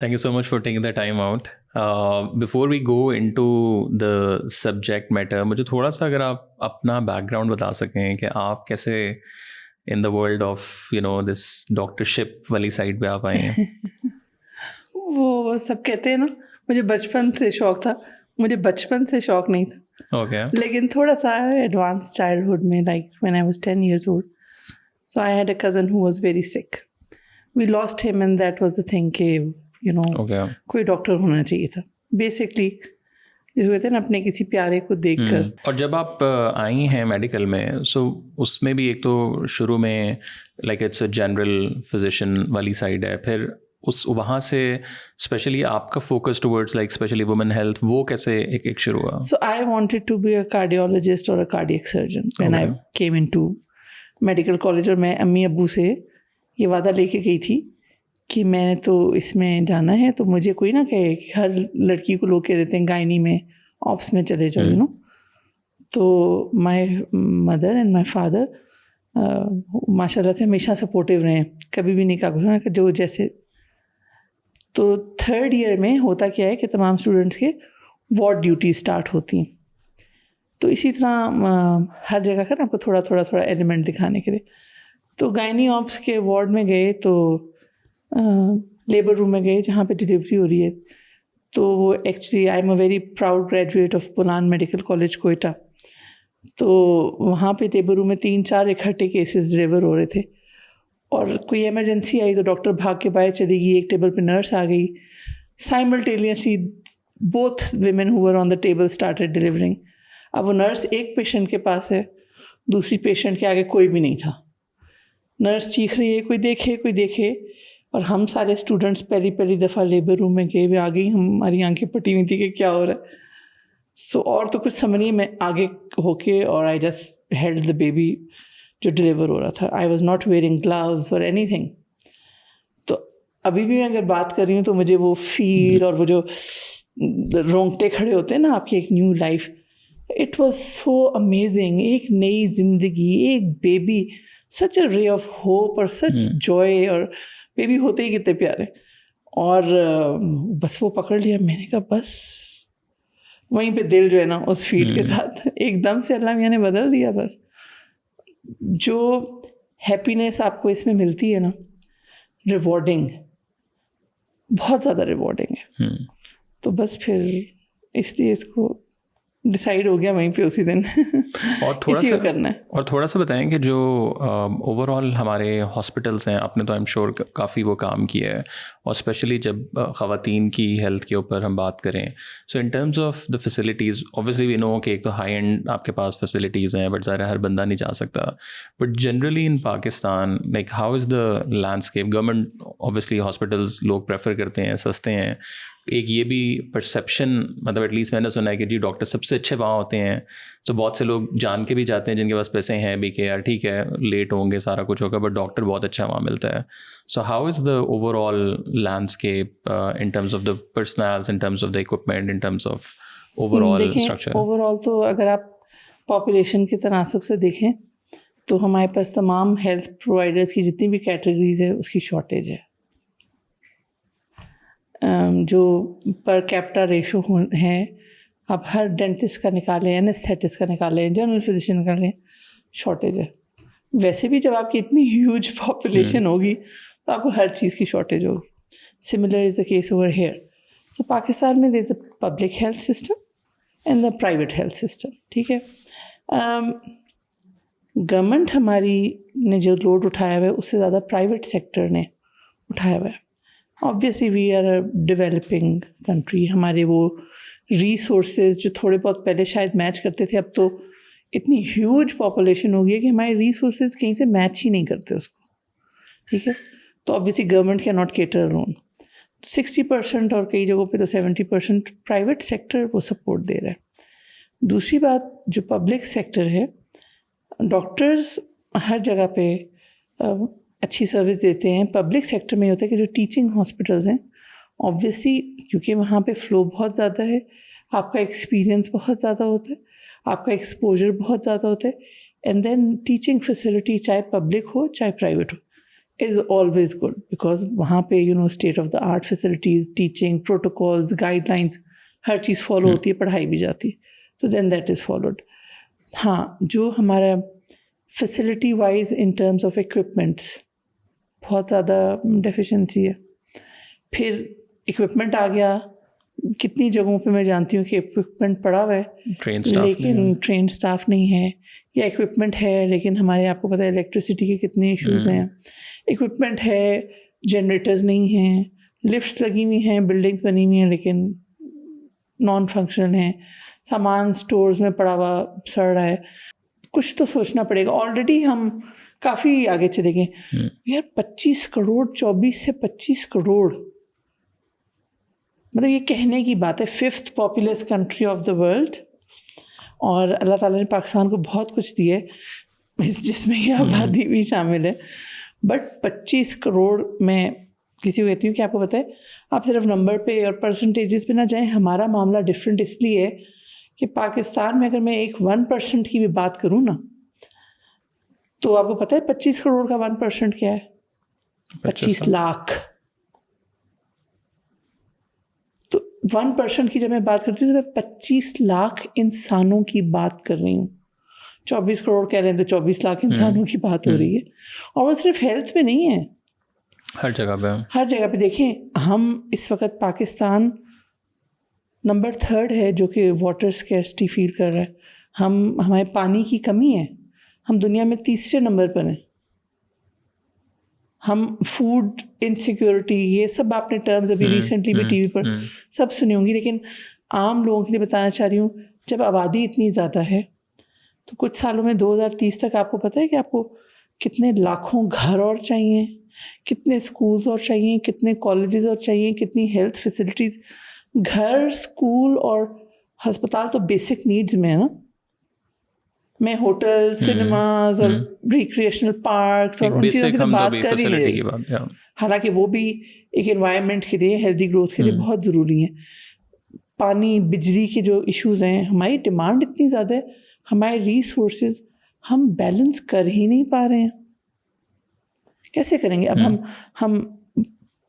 Thank you so much for taking the time out. Before we go into the subject matter, मुझे थोड़ा सा अगर आप अपना background बता सकें कि आप कैसे in the world of this doctorship वाली side पे आप आए हैं. वो सब कहते हैं ना, मुझे बचपन से शौक था. मुझे बचपन से शौक नहीं था. Okay. लेकिन थोड़ा सा एडवांस चाइल्डहुड में, like when I was 10 years old. So I had a cousin who was very sick. We lost him and that was the thing कि Okay. कोई डॉक्टर होना चाहिए था. बेसिकली जिसको कहते हैं ना, अपने किसी प्यारे को देखकर. और जब आप आई हैं मेडिकल में, सो उसमें भी एक तो शुरू में like it's a general physician वाली साइड है, फिर उस वहाँ से स्पेशली आपका focus towards like specially women health, वो कैसे एक शुरू हुआ? So I wanted to be a cardiologist or a cardiac surgeon when I came into medical college. और मैं अम्मी अब्बू से ये वादा लेके गई थी कि मैंने तो इसमें जाना है, तो मुझे कोई ना कहे कि हर लड़की को लोग कह देते हैं गायनी में, ऑप्स में चले जाओ. तो my mother and my father माशाल्लाह से हमेशा सपोर्टिव रहे. कभी भी नहीं कहा कि जो जैसे. तो थर्ड ईयर में होता क्या है कि तमाम स्टूडेंट्स के वार्ड ड्यूटी स्टार्ट होती हैं. तो इसी तरह हर जगह का ना आपको थोड़ा थोड़ा एलिमेंट दिखाने के लिए. तो गायनी ऑप्स के वार्ड में गए, तो लेबर रूम में गए जहाँ पे डिलीवरी हो रही है. तो वो actually I am a very proud graduate of Bolan medical college Quetta. तो वहाँ पे लेबर रूम में 3-4 इकट्ठे केसेस डिलीवर हो रहे थे. और कोई इमरजेंसी आई तो डॉक्टर भाग के बाहर चली गई, एक टेबल पे नर्स आ गई. Simultaneously both women who were on the table started delivering. अब वो नर्स एक पेशेंट के पास है, दूसरी पेशेंट के आगे कोई भी नहीं था. नर्स चीख रही है, कोई देखे. और हम सारे स्टूडेंट्स पहली दफ़ा लेबर रूम में गए, आ गई, हमारी आंखें पटी हुई थी कि क्या हो रहा है. सो और तो कुछ समझ नहीं, मैं आगे होके और I just held the baby जो डिलीवर हो रहा था. I was not wearing gloves और एनीथिंग. तो अभी भी मैं अगर बात कर रही हूँ तो मुझे वो फील और वो जो रोंगटे खड़े होते हैं ना आपकी एक new life, it was so amazing. एक नई जिंदगी, एक baby, such a ray of hope और सच जॉय. और बेबी होते ही कितने प्यारे. और बस वो पकड़ लिया. मैंने कहा बस वहीं पे दिल जो है ना उस फील के साथ एकदम से अल्लाह मियाँ ने बदल दिया. बस जो हैप्पीनेस आपको इसमें मिलती है ना, रिवॉर्डिंग, बहुत ज़्यादा रिवॉर्डिंग है. तो बस फिर इसलिए इसको डिसाइड हो गया वहीं पे उसी दिन और थोड़ा इसी सा को करना है. और थोड़ा सा बताएं कि जो ओवरऑल हमारे हॉस्पिटल्स हैं, आपने तो आई एम श्योर काफ़ी वो काम किया है, और स्पेशली जब ख़वातीन की हेल्थ के ऊपर हम बात करें. So in terms of the facilities, obviously we know कि एक तो हाई एंड आपके पास फैसिलिटीज़ हैं, बट ज़ाहिर हर बंदा नहीं जा सकता. But generally in Pakistan, like how is the landscape? Government obviously hospitals लोग प्रेफर करते हैं, सस्ते हैं. एक ये भी परसेप्शन, मतलब एटलीस्ट मैंने सुना है कि जी डॉक्टर सबसे अच्छे वहाँ होते हैं. तो बहुत से लोग जान के भी जाते हैं जिनके पास पैसे हैं भी कि यार ठीक है लेट होंगे, सारा कुछ होगा, बट डॉक्टर बहुत अच्छा वहाँ मिलता है. So how is the overall landscape in terms of the personals, in terms of the equipment, in terms of overall structure? Overall तो अगर आप पॉपुलेशन के तनासब से देखें तो हमारे पास तमाम हेल्थ प्रोवाइडर्स की जितनी भी कैटेगरीज है उसकी शॉर्टेज है. जो पर कैपिटा रेशो है, आप हर डेंटिस्ट का निकालें, एनेस्थेटिस्ट का निकालें, जनरल फिजिशियन का लें, शॉर्टेज है. वैसे भी जब आपकी इतनी ह्यूज पॉपुलेशन होगी तो आपको हर चीज़ की शॉर्टेज होगी. Similar is the case over here. तो पाकिस्तान में there is a public health system and the private health system. ठीक है. गवर्नमेंट हमारी ने जो लोड उठाया हुआ है उससे ज़्यादा प्राइवेट सेक्टर ने उठाया हुआ है. Obviously we are a developing country. हमारे वो रिसोर्सेज जो थोड़े बहुत पहले शायद मैच करते थे, अब तो इतनी ह्यूज पॉपुलेशन हो गई है कि हमारे रिसोर्सेज कहीं से मैच ही नहीं करते उसको. ठीक है. तो obviously government can not cater alone. 60% और कई जगहों पे तो 70% प्राइवेट सेक्टर वो सपोर्ट दे रहा है. दूसरी बात, जो पब्लिक सेक्टर है, डॉक्टर्स हर जगह पे अच्छी सर्विस देते हैं. पब्लिक सेक्टर में होता है कि जो टीचिंग हॉस्पिटल्स हैं, ऑब्वियसली क्योंकि वहाँ पे फ्लो बहुत ज़्यादा है, आपका एक्सपीरियंस बहुत ज़्यादा होता है, आपका एक्सपोजर बहुत ज़्यादा होता है. एंड देन टीचिंग फैसिलिटी चाहे पब्लिक हो चाहे प्राइवेट हो, is always good because वहाँ पे state of the art facilities, teaching, protocols, guidelines, her cheese follow होती है, पढ़ाई भी जाती है, तो then that is followed. हाँ, जो हमारा facility wise in terms of equipments बहुत ज़्यादा deficiency है. फिर equipment आ गया, कितनी जगहों पे मैं जानती हूँ कि equipment पड़ा हुआ है लेकिन trained staff नहीं है, या equipment है लेकिन हमारे आपको पता है electricity के कितने issues हैं. Equipment है, generators नहीं हैं, lifts लगी हुई हैं, buildings बनी हुई हैं लेकिन नॉन फंक्शनल हैं, सामान स्टोर्स में पड़ा हुआ सड़ रहा है. कुछ तो सोचना पड़ेगा. ऑलरेडी हम काफ़ी आगे चले गए यार. 25 करोड़, 24 से 25 करोड़, मतलब ये कहने की बात है. 5th populace country of the world, और अल्लाह ताला ने पाकिस्तान को बहुत कुछ दिया है जिसमें ये आबादी भी शामिल है. बट 25 करोड़ में किसी को कहती हूँ कि आपको पता है, आप सिर्फ नंबर पे और परसेंटेजेस पे ना जाएं. हमारा मामला डिफरेंट इसलिए है कि पाकिस्तान में अगर मैं एक 1% की भी बात करूँ ना, तो आपको पता है 25 करोड़ का 1% क्या है? 25 लाख. तो 1% की जब मैं बात करती हूँ तो मैं 25 लाख इंसानों की बात कर रही हूँ. 24 करोड़ कह रहे हैं तो 24 लाख इंसानों की बात हो रही है. और वो सिर्फ हेल्थ में नहीं है, हर जगह पे देखें. हम इस वक्त पाकिस्तान नंबर 3rd है जो कि वाटर स्कैर्सिटी फील कर रहा है. हमारे पानी की कमी है. हम दुनिया में 3रे नंबर पर हैं. हम फूड इनसिक्योरिटी, ये सब आपने टर्म्स अभी रिसेंटली भी टीवी पर सब सुनी होंगी. लेकिन आम लोगों के लिए बताना चाह रही हूँ, जब आबादी इतनी ज़्यादा है तो कुछ सालों में 2030 तक आपको पता है कि आपको कितने लाखों घर और चाहिए, कितने स्कूल्स और चाहिए, कितने कॉलेजेस और चाहिए, कितनी हेल्थ फैसिलिटीज़. घर, स्कूल और अस्पताल तो बेसिक नीड्स में है ना. मैं होटल, सिनेमाज और रिक्रिएशनल पार्क्स और उन चीज़ों की तो बात कर ही नहीं. हालांकि वो भी एक एनवायरनमेंट के लिए, हेल्दी ग्रोथ के लिए बहुत ज़रूरी है. पानी, बिजली के जो इश्यूज़ हैं, हमारी डिमांड इतनी ज़्यादा है, हमारे रिसोर्सेज हम बैलेंस कर ही नहीं पा रहे हैं. कैसे करेंगे? अब हम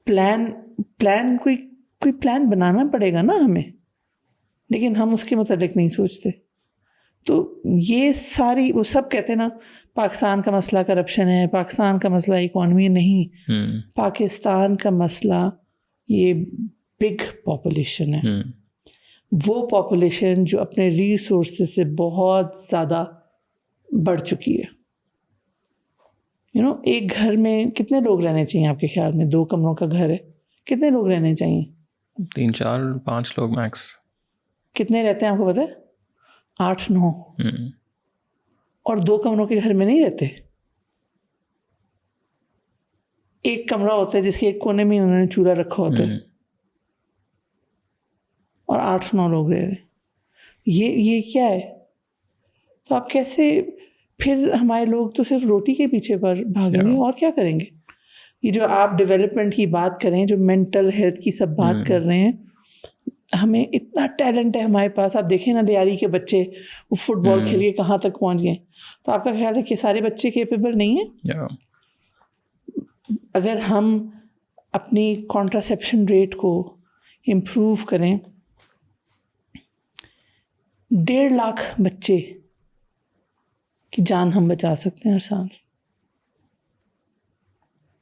प्लान कोई प्लान बनाना पड़ेगा ना हमें, लेकिन हम उसके मुताबिक नहीं सोचते. तो ये सारी, वो सब कहते हैं ना पाकिस्तान का मसला करप्शन है, पाकिस्तान का मसला इकॉनमी नहीं. पाकिस्तान का मसला ये बिग पॉपुलेशन है. वो पॉपुलेशन जो अपने रिसोर्सेज से बहुत ज़्यादा बढ़ चुकी है. एक घर में कितने लोग रहने चाहिए आपके ख्याल में? 2 कमरों का घर है, कितने लोग रहने चाहिए? 3, 4, 5 लोग मैक्स. कितने रहते हैं आपको पता है? 8, 9. और 2 कमरों के घर में नहीं रहते. एक कमरा होता है जिसके एक कोने में उन्होंने चूल्हा रखा होता है, और 8, 9 लोग रह रहे. ये क्या है? तो आप कैसे, फिर हमारे लोग तो सिर्फ रोटी के पीछे पर भागेंगे और क्या करेंगे? ये जो आप डेवलपमेंट की बात करें, जो मेंटल हेल्थ की सब बात कर रहे हैं, हमें इतना टैलेंट है हमारे पास. आप देखें ना, लियारी के बच्चे वो फुटबॉल खेल के कहाँ तक पहुँच गए. तो आपका ख्याल है कि सारे बच्चे केपेबल नहीं हैं? अगर हम अपनी कॉन्ट्रासेप्शन रेट को इम्प्रूव करें, 1.5 लाख बच्चे की जान हम बचा सकते हैं हर साल.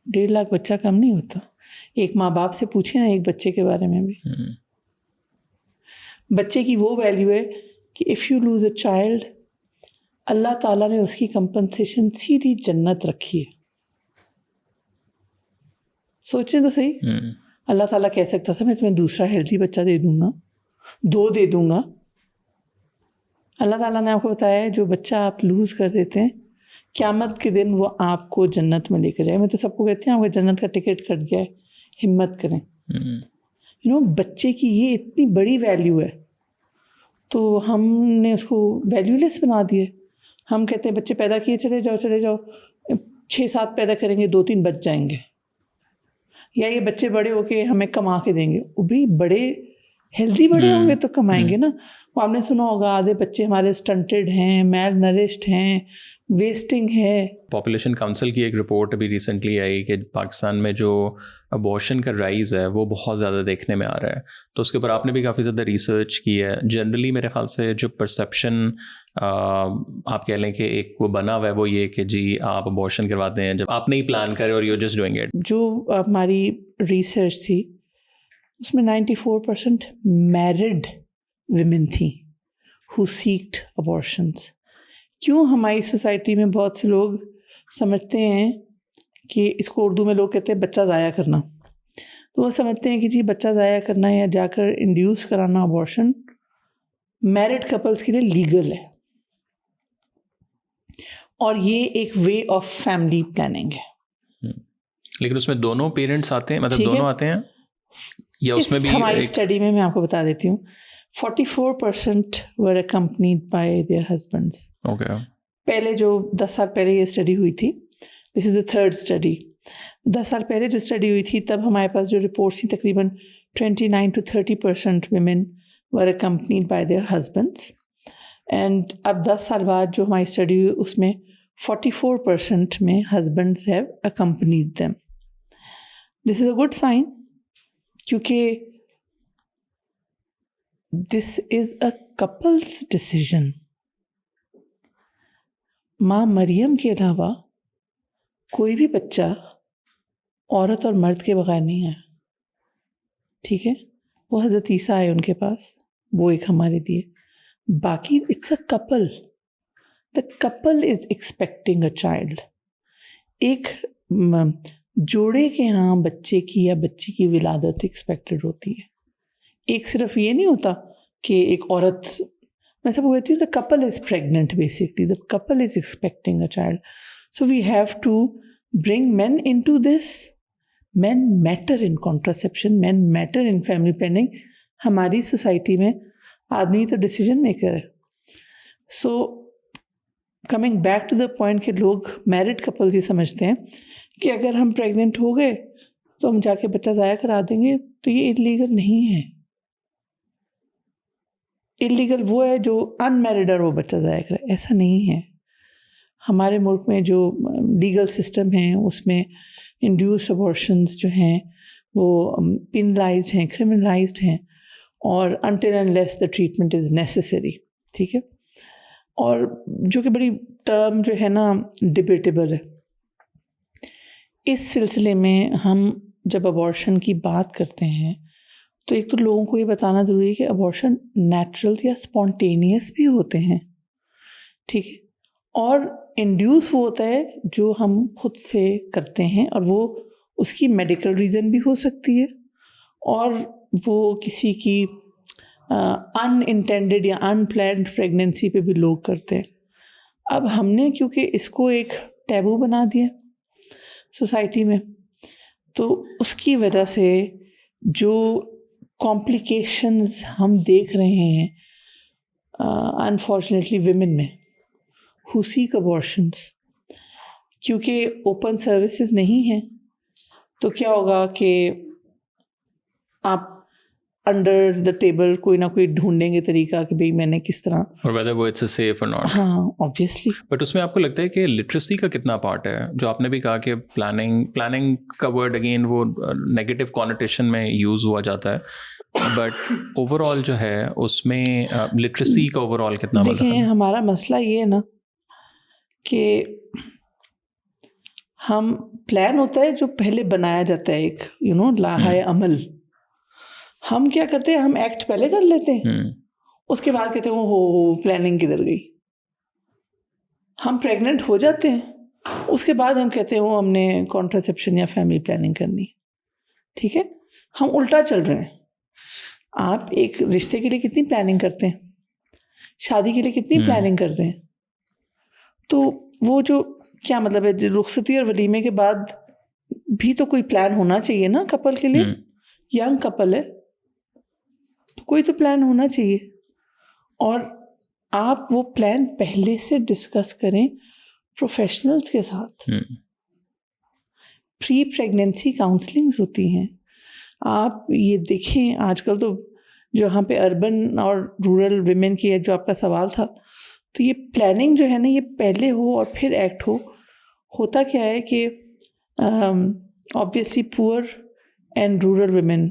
1.5 लाख बच्चा कम नहीं होता. एक माँ बाप से पूछे ना एक बच्चे के बारे में भी. बच्चे की वो वैल्यू है कि if you lose a child, Allah ताला ने उसकी कंपनसेशन सीधी जन्नत रखी है. सोचें तो सही. अल्लाह ताला कह सकता था मैं तुम्हें दूसरा हेल्दी बच्चा दे दूंगा, 2 दे दूंगा. अल्लाह ताला ने आपको बताया है जो बच्चा आप लूज़ कर देते हैं, क़यामत के दिन वो आपको जन्नत में लेकर जाए. मैं तो सबको कहती हूँ आपका जन्नत का टिकट कट गया है, हिम्मत करें. बच्चे की ये इतनी बड़ी वैल्यू है, तो हमने उसको वैल्यूलेस बना दिए. हम कहते हैं बच्चे पैदा किए, चले जाओ, 6-7 पैदा करेंगे, 2-3 बच जाएंगे, या ये बच्चे बड़े होके हमें कमा के देंगे. वो भी बड़े हेल्दी बड़े होंगे तो कमाएंगे ना. वो आपने सुना होगा आधे बच्चे हमारे स्टंटेड हैं, मैल नरिश्ड हैं, वेस्टिंग है। पॉपुलेशन काउंसिल की एक रिपोर्ट अभी रिसेंटली आई कि पाकिस्तान में जो अबॉर्शन का राइज़ है वो बहुत ज़्यादा देखने में आ रहा है, तो उसके ऊपर आपने भी काफ़ी ज़्यादा रिसर्च की है। जनरली मेरे ख्याल से जो परसेप्शन आप कह लें कि एक वो बना हुआ है वो ये कि जी आप अबॉर्शन करवाते हैं जब आप नहीं प्लान करें और यू जस्ट डूइंग इट। जो हमारी रिसर्च थी उसमें 94% मैरिड विमेन थी हु सीक्ड अबॉर्शंस। क्यों हमारी सोसाइटी में बहुत से लोग समझते हैं कि इसको उर्दू में लोग कहते हैं बच्चा ज़ाया करना, तो वो समझते हैं कि जी बच्चा ज़ाया करना या जाकर इंड्यूस कराना अबॉर्शन मैरिड कपल्स के लिए लीगल है और ये एक वे ऑफ फैमिली प्लानिंग है। लेकिन उसमें दोनों पेरेंट्स आते हैं, मतलब ठीक है। दोनों आते हैं या उसमें भी हमारी स्टडी में मैं आपको बता देती हूँ 44% were accompanied by their husbands. Okay. पहले जो 10 साल पहले ये स्टडी हुई थी, this is the third study. 10 साल पहले जो स्टडी हुई थी तब हमारे पास जो रिपोर्ट्स थी तकरीबन 29 to 30% women were accompanied by their husbands. And अब 10 साल बाद जो हमारी स्टडी हुई उसमें 44% में husbands have accompanied them. This is a good sign क्योंकि this is a couples decision. माँ मरियम के अलावा कोई भी बच्चा औरत और मर्द के बगैर नहीं आया, ठीक है। वो हज़रत ईसा आए उनके पास, वो एक हमारे लिए, बाकी it's a couple. The couple is expecting a child. एक जोड़े के यहाँ बच्चे की या बच्ची की विलादत एक्सपेक्टेड होती है। एक सिर्फ ये नहीं होता कि एक औरत, मैं सब कहती हूँ the couple is pregnant, basically the couple is expecting a child. So we have to bring man into this. Man matter in contraception, man matter in family planning. हमारी सोसाइटी में आदमी तो डिसीजन मेकर है। So coming back to the point कि लोग married couples ये समझते हैं कि अगर हम प्रेग्नेंट हो गए तो हम जाके बच्चा ज़ाया करा देंगे, तो ये इलीगल नहीं है। इलीगल वो है जो अनमैरिड और वो बच्चा ज़ाया करे, ऐसा नहीं है। हमारे मुल्क में जो लीगल सिस्टम है उसमें इंड्यूस अबॉर्शंस जो हैं वो पेनलाइज्ड हैं, क्रिमिनलाइज्ड हैं, और until unless the treatment is necessary, ठीक है। और जो कि बड़ी टर्म जो है ना डिबेटेबल है। इस सिलसिले में हम जब अबॉर्शन की बात करते हैं तो एक तो लोगों को ये बताना ज़रूरी है कि अबॉर्शन नेचुरल या स्पॉन्टेनियस भी होते हैं, ठीक है, और इंड्यूस वो होता है जो हम खुद से करते हैं, और वो उसकी मेडिकल रीज़न भी हो सकती है, और वो किसी की अनइंटेंडेड या अनप्लान्ड प्रेगनेंसी पे भी लोग करते हैं। अब हमने क्योंकि इसको एक टैबू बना दिया सोसाइटी में, तो उसकी वजह से जो कॉम्प्लिकेशंस हम देख रहे हैं अनफॉर्चुनेटली विमेन में हु सीक अबॉर्शंस, क्योंकि ओपन सर्विसेज नहीं है, तो क्या होगा कि आप अंडर द टेबल कोई ना कोई ढूंढेंगे तरीका कि भाई मैंने किस तरह, और whether वो it's safe or not। हाँ ऑब्वियसली। बट उसमें आपको लगता है कि लिटरेसी का कितना पार्ट है? जो आपने भी कहा कि प्लानिंग का वर्ड अगेन वो नेगेटिव कॉनोटेशन में यूज़ हुआ जाता है, बट ओवरऑल जो है उसमें लिटरेसी का ओवरऑल कितना मतलब देखें, है? हमारा मसला ये है ना कि हम प्लान होता है जो पहले बनाया जाता है, एक लाहाए अमल। हम क्या करते हैं, हम एक्ट पहले कर लेते हैं, उसके बाद कहते हैं हो प्लानिंग किधर गई। हम प्रेग्नेंट हो जाते हैं, उसके बाद हम कहते हैं वो हमने कॉन्ट्रासेप्शन या फैमिली प्लानिंग करनी, ठीक है। हम उल्टा चल रहे हैं। आप एक रिश्ते के लिए कितनी प्लानिंग करते हैं, शादी के लिए कितनी प्लानिंग करते हैं, तो वो जो क्या मतलब है, रुखसती और वलीमे के बाद भी तो कोई प्लान होना चाहिए ना कपल के लिए। यंग कपल है तो कोई तो प्लान होना चाहिए, और आप वो प्लान पहले से डिस्कस करें प्रोफेशनल्स के साथ। प्री प्रेगनेंसी काउंसलिंग्स होती हैं। आप ये देखें आजकल तो जो यहाँ पे अर्बन और रूरल विमेन की जो आपका सवाल था, तो ये प्लानिंग जो है ना, ये पहले हो और फिर एक्ट हो. होता क्या है कि obviously poor and rural women,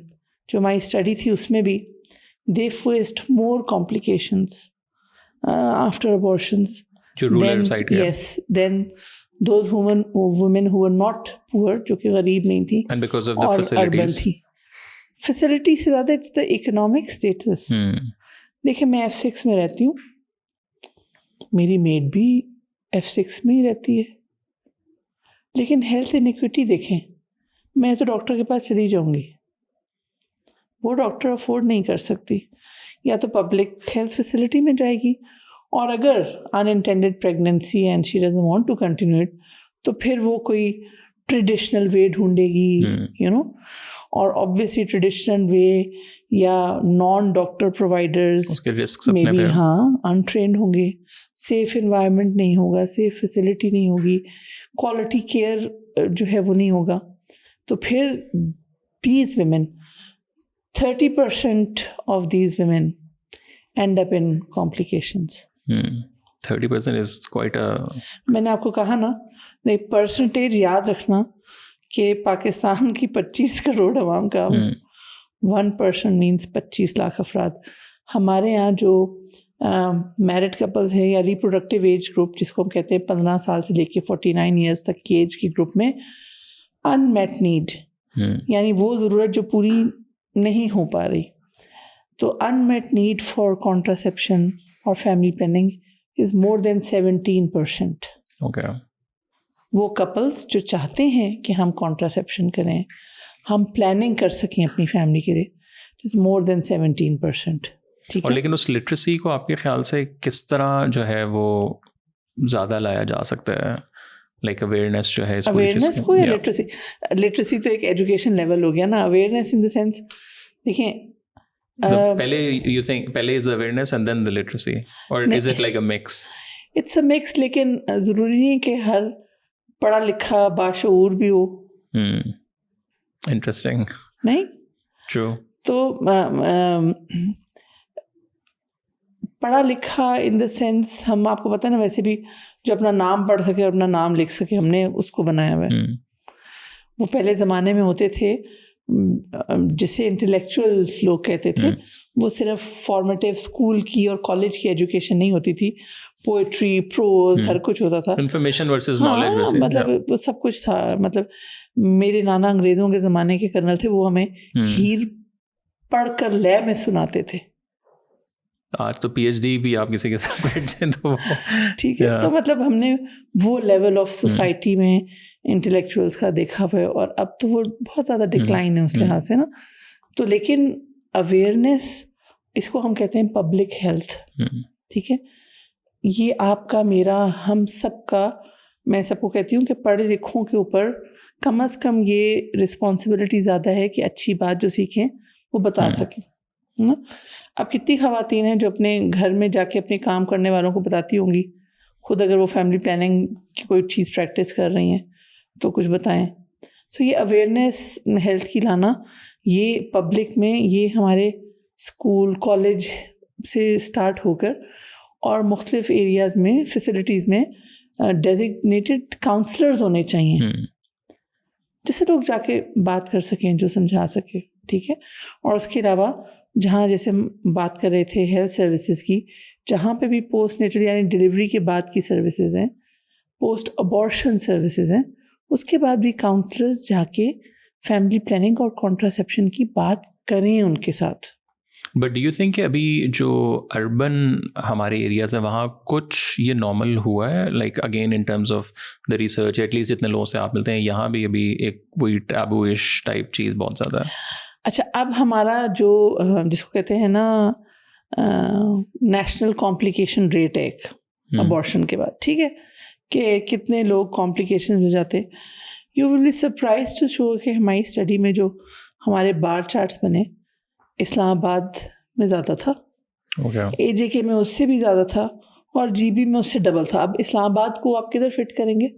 जो हमारी स्टडी थी उसमें भी, दे फेस्ड मोर कॉम्प्लिकेशंस आफ्टर अबॉर्शंस. जो रूरल साइड के. Yes, then those women who were not poor, जो कि गरीब नहीं थी And because of the और अर्बन facilities. थी. फैसिलिटी से ज़्यादा इट्स द इकोनॉमिक स्टेटस. देखिए, मैं F6 में रहती हूँ, मेरी मेड भी F6 में ही रहती है, लेकिन हेल्थ इनइक्विटी देखें. मैं तो डॉक्टर के पास चली जाऊँगी, वो डॉक्टर अफोर्ड नहीं कर सकती, या तो पब्लिक हेल्थ फैसिलिटी में जाएगी, और अगर unintended pregnancy and she doesn't want to continue it, तो फिर वो कोई ट्रेडिशनल वे ढूंढेगी, यू नो. और ऑब्वियसली ट्रेडिशनल वे या नॉन डॉक्टर प्रोवाइडर्स उसके रिस्क में अपने भी पे. हाँ अनट्रेंड होंगे, सेफ इन्वायरमेंट नहीं होगा, सेफ फैसिलिटी नहीं होगी, क्वालिटी केयर जो है वो नहीं होगा. तो फिर these women, 30% of these women end up in complications. 30% is quite a. मैंने आपको कहा ना, एक परसेंटेज याद रखना कि पाकिस्तान की 25 करोड़ अवाम का 1% मीन्स 25 लाख अफराद. हमारे यहाँ जो मैरिड कपल्स है या रिप्रोडक्टिव एज ग्रुप जिसको हम कहते हैं 15 साल से लेके 49 ईयर्स तक की एज की ग्रुप में, अनमेट नीड यानी वो ज़रूरत जो पूरी नहीं हो पा रही. तो अनमेट नीड फॉर कॉन्ट्रासेप्शन और family planning is more than 17%. Okay. वो कपल्स जो चाहते हैं कि हम कॉन्ट्रासेप्शन करें, हम प्लानिंग कर सकें अपनी फैमिली के लिए, इज मोर देन 17%. ठीक और है. लेकिन उस लिटरेसी को आपके ख्याल से किस तरह जो है वो ज़्यादा लाया जा सकता है, लाइक अवेयरनेस जो है अवेयरनेस को या लिटरेसी? लिटरेसी तो एक एजुकेशन लेवल हो गया ना. अवेयरनेस इन द सेंस, देखें, पहले यू थिंक पहले is awareness and then the literacy, और is it like a mix? It's a mix, लेकिन ज़रूरी नहीं कि हर पढ़ा लिखा बाशऊर भी हो. इंटरेस्टिंग. नहीं, ट्रू. तो पढ़ा लिखा इन द सेंस, हम आपको पता है ना, वैसे भी जो अपना नाम पढ़ सके, अपना नाम लिख सके, हमने उसको बनाया हुआ है. वो पहले ज़माने में होते थे जिसे इंटेलेक्चुअल्स लोग कहते थे. वो सिर्फ फॉर्मेटिव स्कूल की और कॉलेज की एजुकेशन नहीं होती थी, पोएट्री, प्रोज, हर कुछ होता था. Information versus knowledge. हाँ, वैसे मतलब वो सब कुछ था. मतलब मेरे नाना अंग्रेज़ों के ज़माने के कर्नल थे, वो हमें हीर पढ़ कर लय में सुनाते थे. आज तो पीएचडी भी आप किसी के साथ बैठ जाए तो ठीक है. तो मतलब हमने वो लेवल ऑफ सोसाइटी में इंटेलेक्चुअल्स का देखा हुआ है, और अब तो वो बहुत ज़्यादा डिक्लाइन है उस लिहाज से ना. तो लेकिन अवेयरनेस, इसको हम कहते हैं पब्लिक हेल्थ. ठीक है, ये आपका, मेरा, हम सब का, मैं सबको कहती हूँ कि पढ़े लिखों के ऊपर कम से कम ये रिस्पॉन्सिबिलिटी ज़्यादा है कि अच्छी बात जो सीखें वो बता सकें, है ना. अब कितनी ख़वातीन हैं जो अपने घर में जाके अपने काम करने वालों को बताती होंगी, खुद अगर वो फैमिली प्लानिंग की कोई चीज़ प्रैक्टिस कर रही हैं तो कुछ बताएं. सो ये अवेयरनेस हेल्थ की लाना, ये पब्लिक में, ये हमारे स्कूल कॉलेज से स्टार्ट होकर और मुख्तलिफ एरियाज़ में, फैसिलिटीज़ में डेजिग्नेटेड काउंसलर्स होने चाहिए, जिससे लोग जाके बात कर सकें, जो समझा सके. ठीक है. और उसके अलावा जहाँ, जैसे हम बात कर रहे थे हेल्थ सर्विसेज की, जहाँ पे भी पोस्ट नेटल यानी डिलीवरी के बाद की सर्विसेज हैं, पोस्ट अबॉर्शन सर्विसेज हैं, उसके बाद भी काउंसलर्स जाके फैमिली प्लानिंग और कॉन्ट्रासेप्शन की बात करें उनके साथ. बट डू यू थिंक कि अभी जो अर्बन हमारे एरियाज हैं वहाँ कुछ ये नॉर्मल हुआ है, like again in terms of the research, at least जितने लोगों से आप मिलते हैं, यहाँ भी अभी एक वही टैबूइश टाइप चीज़ बहुत ज़्यादा है? अच्छा, अब हमारा जो जिसको कहते हैं ना नेशनल कॉम्प्लिकेशन रेट है एक अबॉर्शन के बाद, ठीक है, कि कितने लोग कॉम्प्लिकेशन में जाते. You will be surprise to show कि हमारी स्टडी में जो हमारे बार चार्ट्स बने, इस्लामाबाद में ज़्यादा था, AJK में उससे भी ज़्यादा था, और GB में उससे डबल था. अब इस्लामाबाद को आप किधर फिट करेंगे?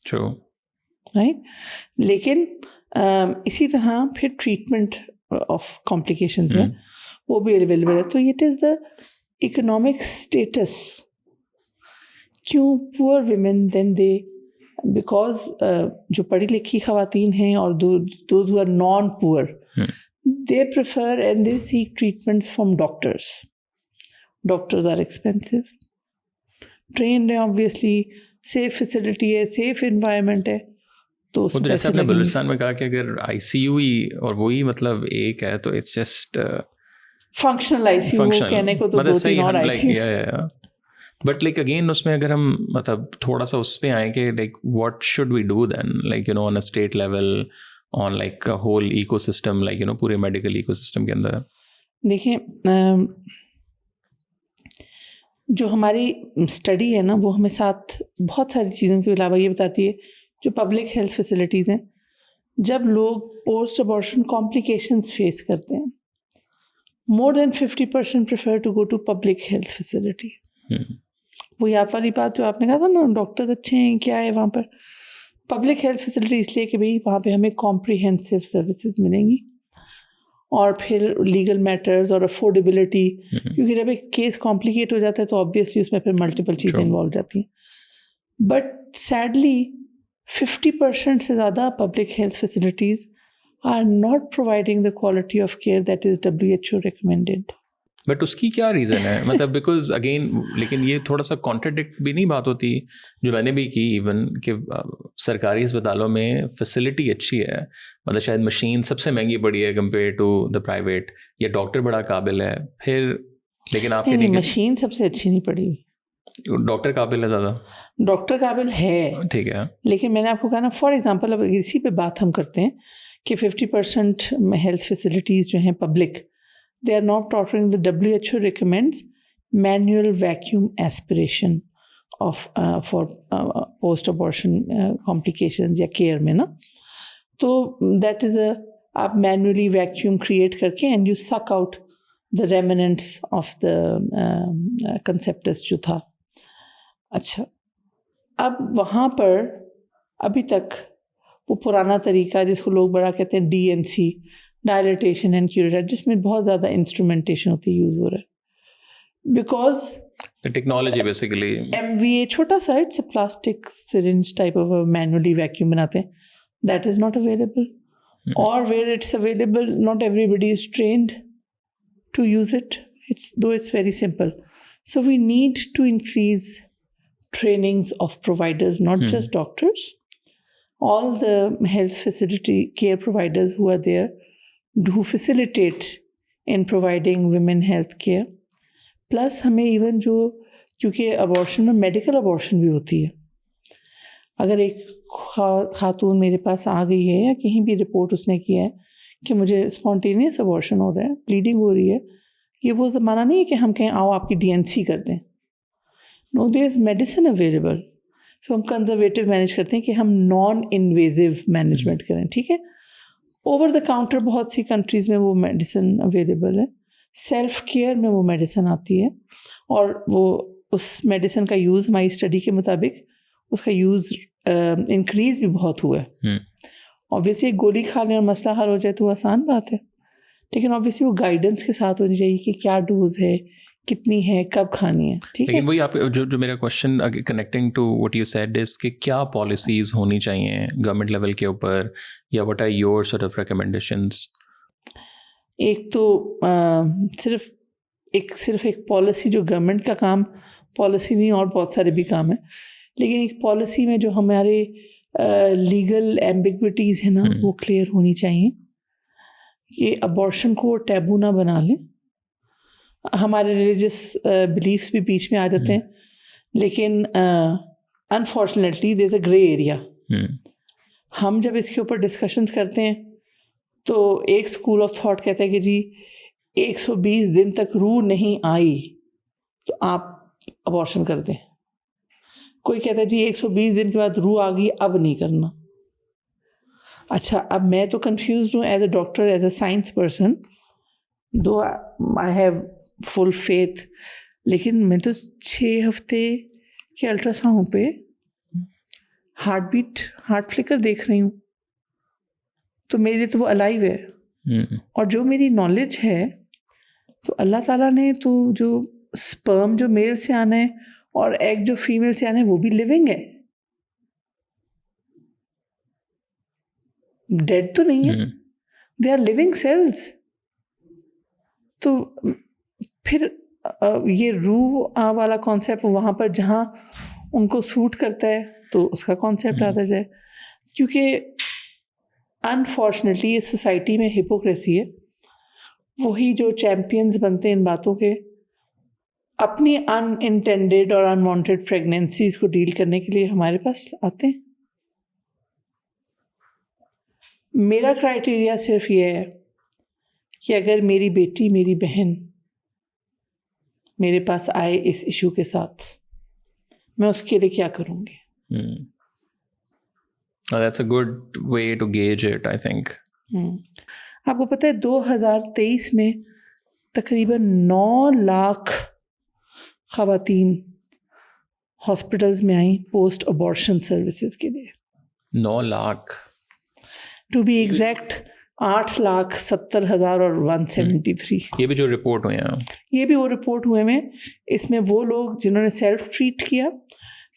True. राइट. लेकिन इसी तरह फिर ट्रीटमेंट ऑफ कॉम्प्लिकेशंस है, वो भी अवेलेबल है. तो it is the economic status. क्यों poor women then they, because जो पढ़ी लिखी खवातीन हैं और those who are non poor, they prefer and they seek treatments from doctors. Doctors are expensive. Trained है obviously, safe facility है, safe environment है. तो वो जैसे आपने बलूचिस्तान में कहा कि अगर ICU ही और वही मतलब एक है तो it's just functional ICU कहने को तो मतलब 2-3 और ICU. बट लाइक अगेन उसमें अगर हम मतलब थोड़ा सा उस पे आए कि like what should we do then, like you know on a state level, on like whole ecosystem, like you know पूरे मेडिकल इकोसिस्टम के अंदर. देखिए जो हमारी स्टडी है ना, वो हमें साथ बहुत सारी चीज़ों के अलावा ये बताती है, जो पब्लिक हेल्थ फैसिलिटीज़ हैं, जब लोग पोस्ट अबॉर्शन कॉम्प्लिकेशंस फेस करते हैं, more than 50% prefer to go to public health facility. वही आप वाली बात जो आपने कहा था ना, डॉक्टर्स अच्छे हैं, क्या है वहाँ पर. पब्लिक हेल्थ फैसिलिटी इसलिए कि भाई वहाँ पे हमें कॉम्प्रिहेंसिव सर्विसेज मिलेंगी, और फिर लीगल मैटर्स और अफोर्डेबिलिटी, क्योंकि जब एक केस कॉम्प्लिकेट हो जाता है तो ऑब्वियसली उसमें फिर मल्टीपल चीज़ें इन्वॉल्व जाती हैं. बट सैडली 50% से ज़्यादा public health facilities are not providing the quality of care that is WHO recommended. But उसकी क्या रीज़न है, मतलब बिकॉज अगेन, लेकिन ये थोड़ा सा कॉन्ट्रडिक्ट भी नहीं बात होती, जो मैंने भी की इवन कि सरकारी अस्पतालों में फैसिलिटी अच्छी है, मतलब शायद मशीन सबसे महंगी पड़ी है कंपेयर टू द प्राइवेट, या डॉक्टर बड़ा काबिल है, फिर लेकिन आप नहीं, मशीन सबसे अच्छी नहीं पड़ी, डॉक्टर काबिल है ज़्यादा. डॉक्टर काबिल है, ठीक है, लेकिन मैंने आपको कहा ना, फॉर एग्जांपल अब इसी पे बात हम करते हैं कि 50% हेल्थ फैसिलिटीज़ जो हैं public, they are not offering, the WHO recommends manual vacuum aspiration of for post abortion complications या care में ना. तो that is आप manually vacuum create करके and you suck out the remnants of the conceptus जो था. अच्छा, अब वहाँ पर अभी तक वो पुराना तरीका जिसको लोग बड़ा कहते हैं DNC, डायलिटेशन एंड क्यूरेटर, जिसमें बहुत ज़्यादा इंस्ट्रूमेंटेशन होती है, यूज़ हो रहा है, बिकॉज टेक्नोलॉजी बेसिकली MVA छोटा सा, it's a plastic syringe type of manually vacuum बनाते हैं, दैट इज़ नॉट अवेलेबल, और where it's available not everybody is trained to use it, though it's very simple. So we need to increase trainings of providers, not just doctors, all the health facility care providers who are there, who facilitate in providing women health care. Plus हमें even जो, क्योंकि abortion में medical abortion भी होती है, अगर एक खातून मेरे पास आ गई है या कहीं भी रिपोर्ट उसने किया है कि मुझे स्पॉन्टेनियस अबॉर्शन हो रहा है, ब्लीडिंग हो रही है, ये वो ज़माना नहीं है कि हम कहें आओ आपकी DNC कर दें. No, there is medicine available. So हम कंजर्वेटिव मैनेज करते हैं कि हम नॉन इन्वेजिव मैनेजमेंट करें, ठीक है. ओवर द काउंटर बहुत सी कंट्रीज़ में वो मेडिसिन अवेलेबल है, सेल्फ केयर में वो मेडिसिन आती है, और वो उस मेडिसिन का यूज़ हमारी स्टडी के मुताबिक उसका यूज़ इंक्रीज़ भी बहुत हुआ है. ऑब्वियसली गोली खाने और मसला हल हो जाए तो आसान बात है, लेकिन ऑब्वियसली वो गाइडेंस के साथ होनी चाहिए कि क्या डोज है, कितनी है, कब खानी है, ठीक है. लेकिन वही आप जो मेरा question connecting to what you said is कि क्या पॉलिसीज होनी चाहिए गवर्नमेंट लेवल के ऊपर, या what are your sort of recommendations? एक तो सिर्फ एक पॉलिसी, जो गवर्नमेंट का काम पॉलिसी नहीं, और बहुत सारे भी काम है, लेकिन एक पॉलिसी में जो हमारे लीगल एम्बिग्विटीज़ है ना, वो क्लियर होनी चाहिए. ये अबॉर्शन को टैबू ना बना लें. हमारे रिलीजियस बिलीफ्स भी बीच में आ जाते हैं, लेकिन unfortunately there is a grey area. हम जब इसके ऊपर डिस्कशंस करते हैं तो एक स्कूल ऑफ थॉट कहता है कि जी 120 दिन तक रूह नहीं आई तो आप अबॉर्शन कर दें. कोई कहता है जी 120 दिन के बाद रूह आ गई, अब नहीं करना. अच्छा, अब मैं तो कंफ्यूज हूँ as a doctor, as a science person, though I have full faith, लेकिन मैं तो 6 हफ्ते के अल्ट्रासाउंड पे हार्ट बीट, हार्ट फ्लिकर देख रही हूँ, तो मेरे लिए तो वो अलाइव है. और जो मेरी नॉलेज है तो अल्लाह ताला ने तो जो स्पर्म जो मेल से आना है और एग जो फीमेल से आना है वो भी लिविंग है, डेड तो नहीं है, दे आर लिविंग सेल्स। तो फिर ये रूह वाला कॉन्सेप्ट वहाँ पर जहाँ उनको सूट करता है तो उसका कॉन्सेप्ट आता जाए, क्योंकि अनफॉर्चुनेटली इस सोसाइटी में हिपोक्रेसी है। वही जो चैम्पियंस बनते हैं इन बातों के, अपनी अनइंटेंडेड और अनवांटेड प्रेगनेंसीज को डील करने के लिए हमारे पास आते हैं। मेरा क्राइटेरिया सिर्फ ये है कि अगर मेरी बेटी, मेरी बहन मेरे पास आए इस इशू के साथ, मैं उसके लिए क्या करूँगी। That's a good way to gauge it, I think. आपको पता है 2023 में तकरीबन 9 लाख ख़वातीन हॉस्पिटल्स में आई पोस्ट अबॉर्शन सर्विसेज के लिए। 9 लाख, टू बी एग्जैक्ट 8,70,000 और 173। ये भी जो रिपोर्ट हुए हैं, ये भी वो रिपोर्ट हुए में, इसमें वो लोग जिन्होंने सेल्फ ट्रीट किया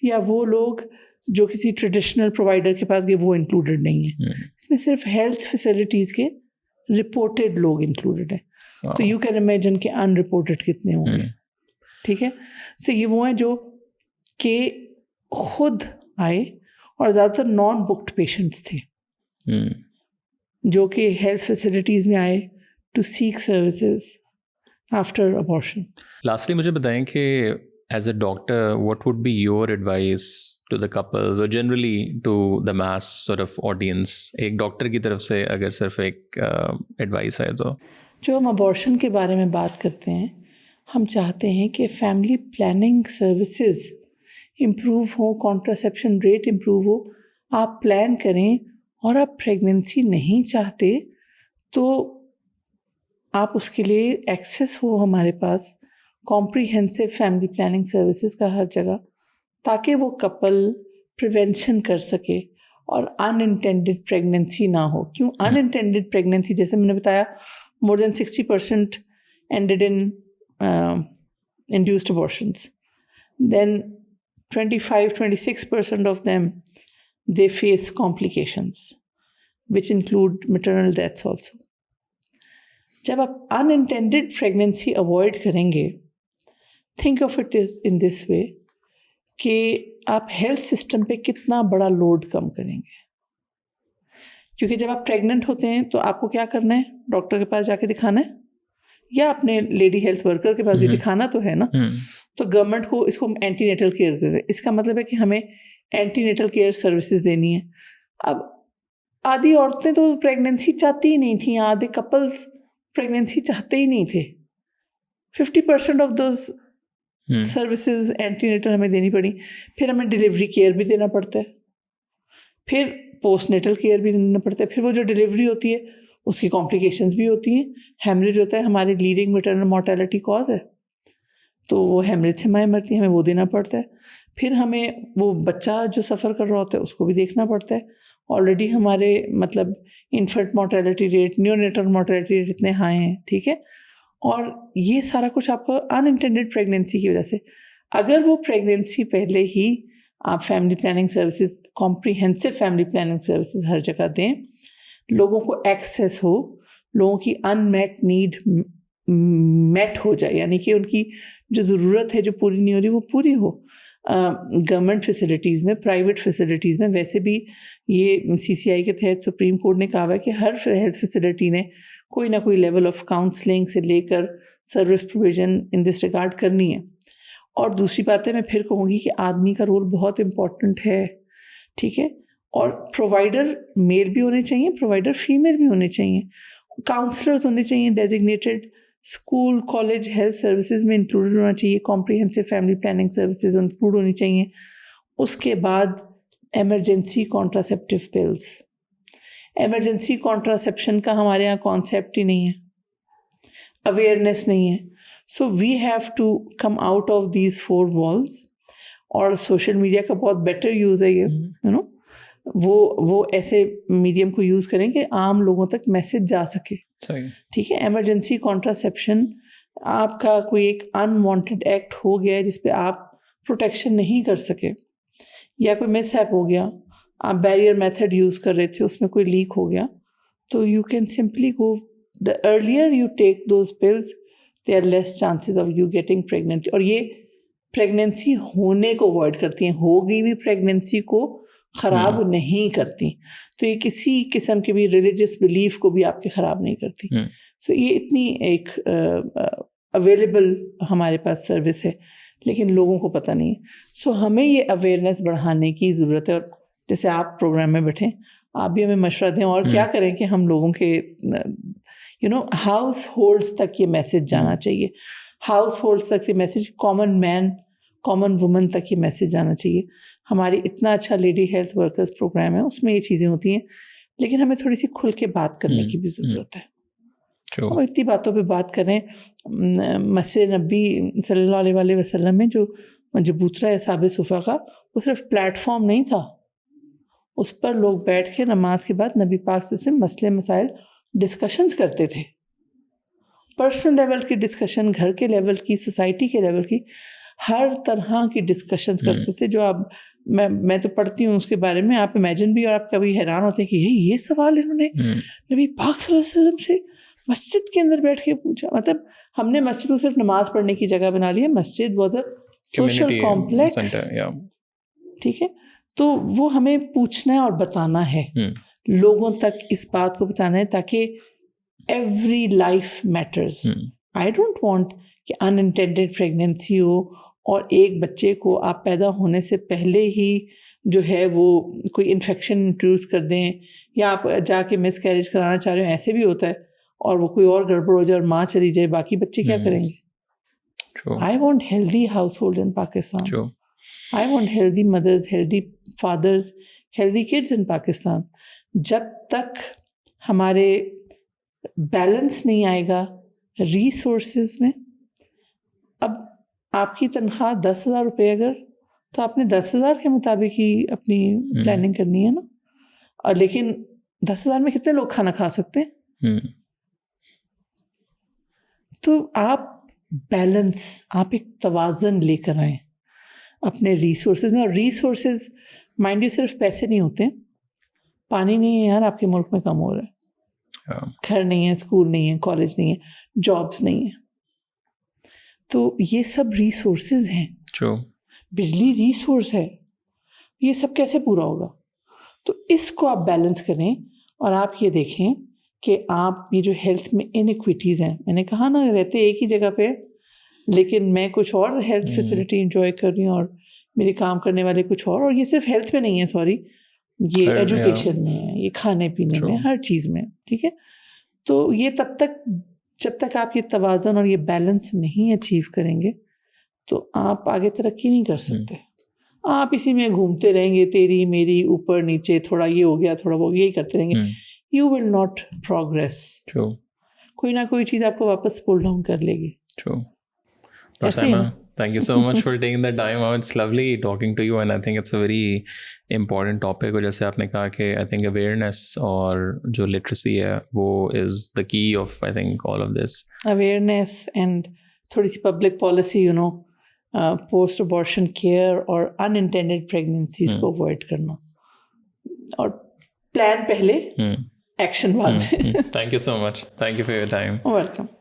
या वो लोग जो किसी ट्रेडिशनल प्रोवाइडर के पास गए, वो इंक्लूडेड नहीं है। इसमें सिर्फ हेल्थ फैसिलिटीज़ के रिपोर्टेड लोग इंक्लूडेड है। तो यू कैन इमेजिन के अनरिपोर्टेड कितने होंगे। ठीक है, सो ये वो हैं जो के खुद आए और ज़्यादातर नॉन बुक्ड पेशेंट्स थे जो कि हेल्थ फैसिलिटीज़ में आए to seek services after abortion. Lastly मुझे बताएं कि as a doctor what would be your advice to the couples और generally to the mass sort of audience, एक डॉक्टर की तरफ से अगर सिर्फ एक एडवाइस है तो? जो हम अबॉर्शन के बारे में बात करते हैं, हम चाहते हैं कि फैमिली प्लानिंग सर्विसेज इम्प्रूव हो, कॉन्ट्रासेप्शन रेट इम्प्रूव हो। आप प्लान करें और आप प्रेगनेंसी नहीं चाहते तो आप उसके लिए एक्सेस हो हमारे पास कॉम्प्रिहेंसिव फैमिली प्लानिंग सर्विसेज का हर जगह, ताकि वो कपल प्रिवेंशन कर सके और अनइंटेंडेड प्रेगनेंसी ना हो। क्यों अनइंटेंडेड प्रेगनेंसी? जैसे मैंने बताया, more than 60% ended in induced abortions. Then 25-26% of them, they face complications, which include maternal deaths also. जब आप unintended pregnancy avoid करेंगे, think of it is in this way कि आप हेल्थ सिस्टम पे कितना बड़ा लोड कम करेंगे। क्योंकि जब आप प्रेग्नेंट होते हैं तो आपको क्या करना है? डॉक्टर के पास जाके दिखाना है या अपने लेडी हेल्थ वर्कर के पास भी दिखाना तो है ना। तो गवर्नमेंट को इसको एंटीनेटल केयर देते हैं। इसका मतलब है कि हमें एंटीनेटल केयर सर्विसेज देनी है। अब आधी औरतें तो प्रेगनेंसी चाहती ही नहीं थी, आधे कपल्स प्रेगनेंसी चाहते ही नहीं थे। 50% ऑफ दोज सर्विसेज एंटीनेटल हमें देनी पड़ी। फिर हमें डिलीवरी केयर भी देना पड़ता है, फिर पोस्टनेटल केयर भी देना पड़ता है। फिर वो जो डिलीवरी होती है उसकी कॉम्प्लिकेशंस भी होती हैं। हेमरेज होता है, हमारे लीडिंग मैटरनल मोर्टेलिटी कॉज है, तो वो हेमरेज से माएँ मरती हैं, हमें वो देना पड़ता है। फिर हमें वो बच्चा जो सफ़र कर रहा होता है उसको भी देखना पड़ता है। ऑलरेडी हमारे मतलब infant mortality rate, neonatal mortality rate इतने हाई हैं, ठीक है। और ये सारा कुछ आपको अनइंटेंडेड प्रेगनेंसी की वजह से। अगर वो प्रेगनेंसी पहले ही आप family planning services, comprehensive family planning services हर जगह दें, लोगों को एक्सेस हो, लोगों की अनमेट नीड मेट हो जाए, यानी कि उनकी जो ज़रूरत है जो पूरी नहीं हो रही वो पूरी हो। गवर्नमेंट फैसिलिटीज़ में, प्राइवेट फैसिलिटीज़ में, वैसे भी ये CCI के तहत सुप्रीम कोर्ट ने कहा है कि हर हेल्थ फैसिलिटी ने कोई ना कोई लेवल ऑफ काउंसलिंग से लेकर service provision in this regard करनी है। और दूसरी बात है, मैं फिर कहूँगी कि आदमी का रोल बहुत इम्पॉर्टेंट है, ठीक है। और प्रोवाइडर मेल भी होने चाहिए, प्रोवाइडर फीमेल भी होने चाहिए, काउंसलर्स होने चाहिए designated, school college health services में इंक्लूडेड होना चाहिए, comprehensive family planning services include होनी चाहिए। उसके बाद emergency contraceptive pills. Emergency contraception का हमारे यहाँ कॉन्सेप्ट ही नहीं है, अवेयरनेस नहीं है। So we have to come out of these 4 walls. और सोशल मीडिया का बहुत बेटर यूज़ है ये, यू नो, वो ऐसे मीडियम को यूज़ करें कि आम लोगों तक मैसेज जा सके, ठीक है। एमरजेंसी कॉन्ट्रासेप्शन आपका कोई एक अनवांटेड एक्ट हो गया है जिस पे आप प्रोटेक्शन नहीं कर सके, या कोई मिसहैप हो गया, आप बैरियर मेथड यूज़ कर रहे थे, उसमें कोई लीक हो गया, तो you can simply go, the earlier you take those pills there are less chances of you getting pregnant. और ये प्रेगनेंसी होने को अवॉइड करती हैं, हो गई भी प्रेगनेंसी को ख़राब नहीं करती। तो ये किसी किस्म के भी रिलीजियस बिलीफ को भी आपके ख़राब नहीं करती। सो ये इतनी एक अवेलेबल हमारे पास सर्विस है, लेकिन लोगों को पता नहीं है। सो हमें ये अवेयरनेस बढ़ाने की ज़रूरत है। और जैसे आप प्रोग्राम में बैठे, आप भी हमें मशवरा दें और क्या करें कि हम लोगों के हाउस होल्ड्स तक ये मैसेज जाना चाहिए। हाउस होल्ड्स तक ये message, common man common woman तक ये मैसेज जाना चाहिए। हमारी इतना अच्छा लेडी हेल्थ वर्कर्स प्रोग्राम है, उसमें ये चीज़ें होती हैं, लेकिन हमें थोड़ी सी खुल के बात करने की भी ज़रूरत है। हम इतनी बातों पे बात करें, मस्जिद नबी सल्लल्लाहु अलैहि वसल्लम में जो जबूतरा है साबित सुफ़ा का, वो सिर्फ प्लेटफॉर्म नहीं था, उस पर लोग बैठ के नमाज के बाद नबी पाक से मसले मसाइल डिस्कशंस करते थे। पर्सनल लेवल की डिस्कशन, घर के लेवल की, सोसाइटी के लेवल की, हर तरह की डिस्कशंस करते थे। जो आप मैं तो पढ़ती हूँ उसके बारे में, आप इमेजिन भी और आप कभी हैरान होते हैं कि ये सवाल इन्होंने नबी पाक सल्लल्लाहु अलैहि वसल्लम से मस्जिद के अंदर बैठ के पूछा। मतलब हमने मस्जिद को सिर्फ नमाज पढ़ने की जगह बना ली है। मस्जिद वाज अ सोशल कॉम्प्लेक्स, ठीक है। तो वो हमें पूछना है और बताना है, लोगों तक इस बात को बताना है, ताकि every life matters. I don't want कि अनइंटेंडेड प्रेगनेंसी हो और एक बच्चे को आप पैदा होने से पहले ही जो है वो कोई इन्फेक्शन इंट्रोड्यूस कर दें, या आप जाके मिस कैरेज कराना चाह रहे हो, ऐसे भी होता है, और वो कोई और गड़बड़ हो जाए और माँ चली जाए, बाकी बच्चे क्या करेंगे। I want healthy household in Pakistan. I want healthy mothers, healthy fathers, healthy kids in Pakistan. जब तक हमारे बैलेंस नहीं आएगा रिसोर्सेज में, अब आपकी तनख्वाह 10,000 रुपये अगर, तो आपने 10,000 के मुताबिक ही अपनी प्लानिंग करनी है ना। और लेकिन 10,000 में कितने लोग खाना खा सकते हैं? तो आप बैलेंस, आप एक तवाज़न लेकर आएँ अपने रिसोर्सेज में। और रिसोर्सेज माइंड यू सिर्फ पैसे नहीं होते। पानी नहीं है यार आपके मुल्क में, कम हो रहा है, घर नहीं है, स्कूल नहीं है, कॉलेज नहीं है, जॉब्स नहीं है, तो ये सब रिसोर्सेज हैं। बिजली रिसोर्स है, ये सब कैसे पूरा होगा? तो इसको आप बैलेंस करें। और आप ये देखें कि आप ये जो हेल्थ में इनइक्विटीज़ हैं, मैंने कहा ना, रहते एक ही जगह पे, लेकिन मैं कुछ और हेल्थ फैसिलिटी इंजॉय कर रही हूँ और मेरे काम करने वाले कुछ और ये सिर्फ हेल्थ में नहीं है, सॉरी, ये एजुकेशन में है, ये खाने पीने में, हर चीज़ में, ठीक है। तो ये तब तक, जब तक आप ये तवाज़न और ये बैलेंस नहीं अचीव करेंगे, तो आप आगे तरक्की नहीं कर सकते। आप इसी में घूमते रहेंगे, तेरी मेरी, ऊपर नीचे, थोड़ा ये हो गया, थोड़ा वो, यही करते रहेंगे। You will not progress. कोई ना कोई चीज़ आपको वापस पुल डाउन कर लेगी। Thank you so much for taking the time out. It's lovely talking to you, and I think it's a very important topic. और जैसे आपने कहा कि I think awareness और जो literacy है वो is the key of I think all of this. Awareness and थोड़ी सी public policy, post abortion care और unintended pregnancies को avoid करना, और plan पहले, action बाद। Thank you so much. Thank you for your time. Welcome.